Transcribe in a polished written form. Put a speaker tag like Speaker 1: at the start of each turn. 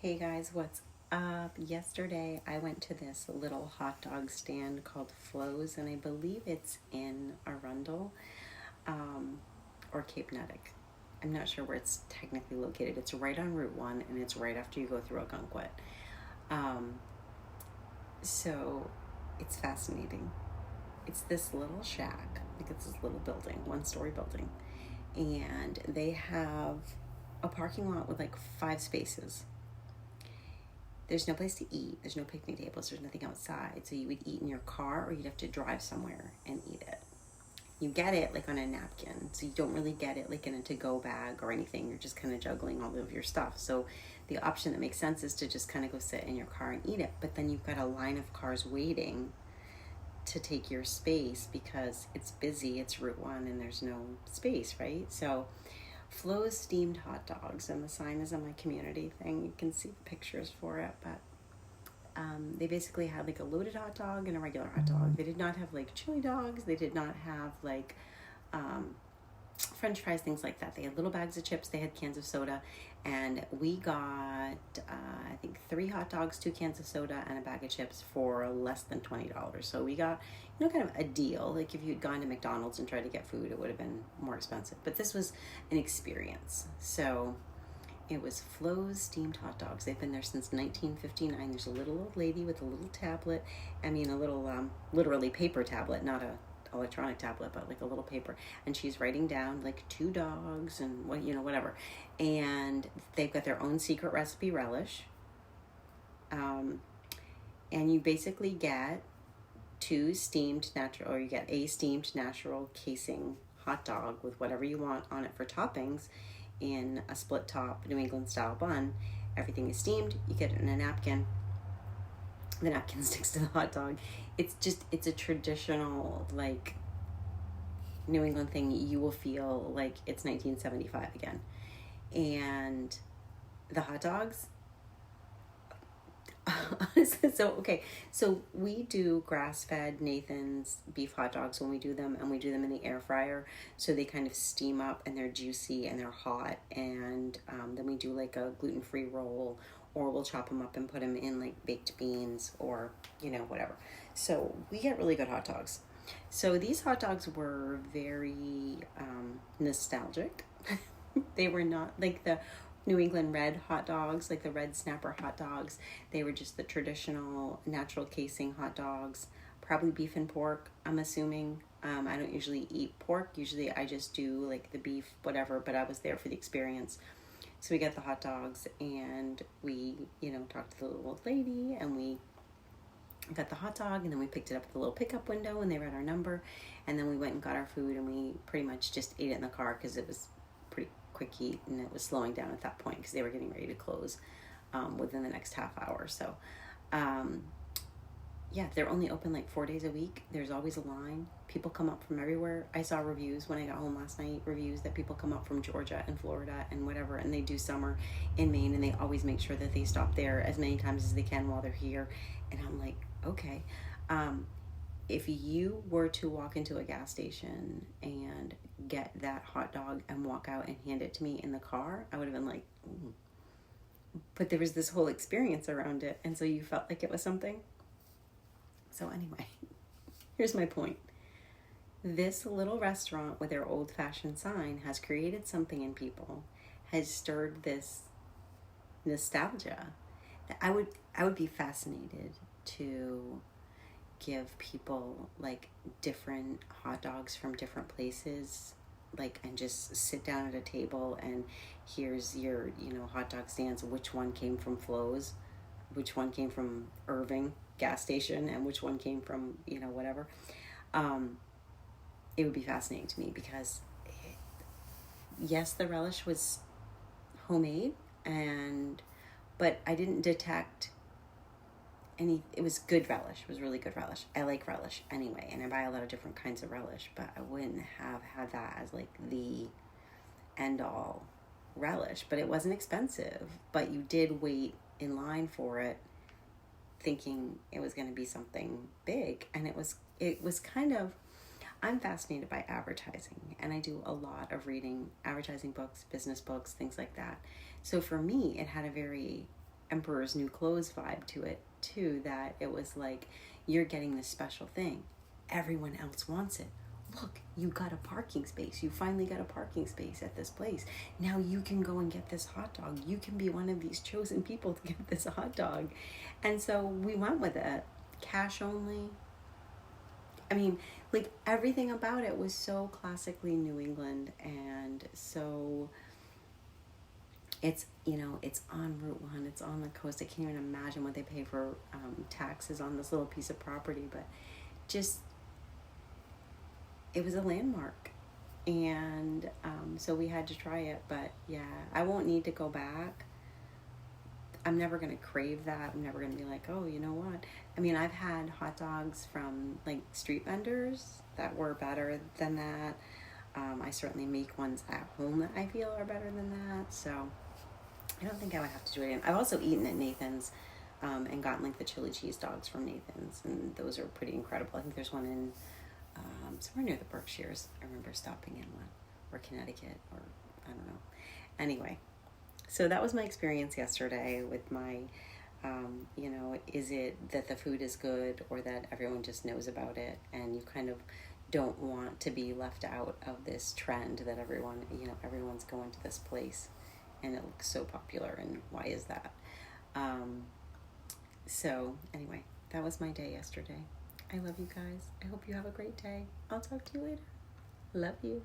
Speaker 1: Hey guys, what's up? Yesterday I went to this little hot dog stand called Flo's, and I believe it's in Arundel um, or Cape Nuttic. I'm not sure where it's technically located. It's right on Route 1 and it's right after you go through Ogunquit. Um, so it's fascinating. It's this little shack, like it's this little building, one-story building, and they have a parking lot with like 5 spaces. There's no place to eat. There's no picnic tables. There's nothing outside. So you would eat in your car or you'd have to drive somewhere and eat it. You get it like on a napkin. So you don't really get it like in a to-go bag or anything. You're just kind of juggling all of your stuff. So the option that makes sense is to just kind of go sit in your car and eat it. But then you've got a line of cars waiting to take your space because it's busy. It's Route 1 and there's no space, right? So Flo's steamed hot dogs, and the sign is on my community thing. You can see the pictures for it, but they basically had like a loaded hot dog and a regular hot dog. They did not have like chili dogs. They did not have like um, French fries, things like that. They had little bags of chips. They had cans of soda, and we got I think 3 hot dogs, 2 cans of soda, and a bag of chips for less than $20. So we got kind of a deal. Like if you'd gone to McDonald's and tried to get food, it would have been more expensive. But this was an experience. So it was Flo's steamed hot dogs. They've been there since 1959. There's a little old lady with a little tablet. I mean, a little, literally paper tablet, not a electronic tablet, but like a little paper. And she's writing down like 2 dogs and whatever. And they've got their own secret recipe relish. And you basically get you get a steamed natural casing hot dog with whatever you want on it for toppings in a split top New England style bun. Everything is steamed. You get it in a napkin. The napkin sticks to the hot dog. It's a traditional like New England thing. You will feel like it's 1975 again. And the hot dogs, so we do grass-fed Nathan's beef hot dogs when we do them, and we do them in the air fryer, so they kind of steam up and they're juicy and they're hot. And then we do like a gluten-free roll, or we'll chop them up and put them in like baked beans or whatever. So we get really good hot dogs. So these hot dogs were very nostalgic. They were not like the New England red hot dogs, like the red snapper hot dogs. They were just the traditional natural casing hot dogs, probably beef and pork, I'm assuming. I don't usually eat pork. Usually I just do like the beef, whatever, but I was there for the experience. So we got the hot dogs and we, talked to the little old lady, and we got the hot dog, and then we picked it up at the little pickup window and they read our number, and then we went and got our food, and we pretty much just ate it in the car because it was pretty quick eat and it was slowing down at that point because they were getting ready to close within the next half hour. So yeah, they're only open like 4 days a week. There's always a line. People come up from everywhere. I saw reviews when I got home last night, reviews that people come up from Georgia and Florida and whatever, and they do summer in Maine, and they always make sure that they stop there as many times as they can while they're here. And I'm like, okay. If you were to walk into a gas station and get that hot dog and walk out and hand it to me in the car, I would have been like, ooh. But there was this whole experience around it, and so you felt like it was something. So anyway, here's my point. This little restaurant with their old-fashioned sign has created something in people, has stirred this nostalgia. I would be fascinated to give people like different hot dogs from different places, like, and just sit down at a table and here's your hot dog stands, which one came from Flo's, which one came from Irving gas station, and which one came from whatever. It would be fascinating to me because yes, the relish was homemade, but I didn't detect it was good relish. It was really good relish. I like relish anyway, and I buy a lot of different kinds of relish, but I wouldn't have had that as like the end all relish. But it wasn't expensive, but you did wait in line for it thinking it was going to be something big, and it was kind of, I'm fascinated by advertising, and I do a lot of reading advertising books, business books, things like that. So for me, it had a very Emperor's New Clothes vibe to it too, that it was like, you're getting this special thing. Everyone else wants it. Look, you got a parking space. You finally got a parking space at this place. Now you can go and get this hot dog. You can be one of these chosen people to get this hot dog. And so we went with it. Cash only. I mean, like, everything about it was so classically New England, and so it's, you know, it's on Route 1, it's on the coast. I can't even imagine what they pay for taxes on this little piece of property, but just, it was a landmark. And so we had to try it, but yeah, I won't need to go back. I'm never going to crave that. I'm never going to be like, oh, you know what? I mean, I've had hot dogs from like street vendors that were better than that. I certainly make ones at home that I feel are better than that. So I don't think I would have to do it again. I've also eaten at Nathan's and gotten like the chili cheese dogs from Nathan's, and those are pretty incredible. I think there's one in somewhere near the Berkshires. I remember stopping in one, or Connecticut, or I don't know. Anyway, so that was my experience yesterday with my, you know, is it that the food is good or that everyone just knows about it and you kind of don't want to be left out of this trend that everyone, you know, everyone's going to this place and it looks so popular, and why is that? So anyway, that was my day yesterday. I love you guys. I hope you have a great day. I'll talk to you later. Love you.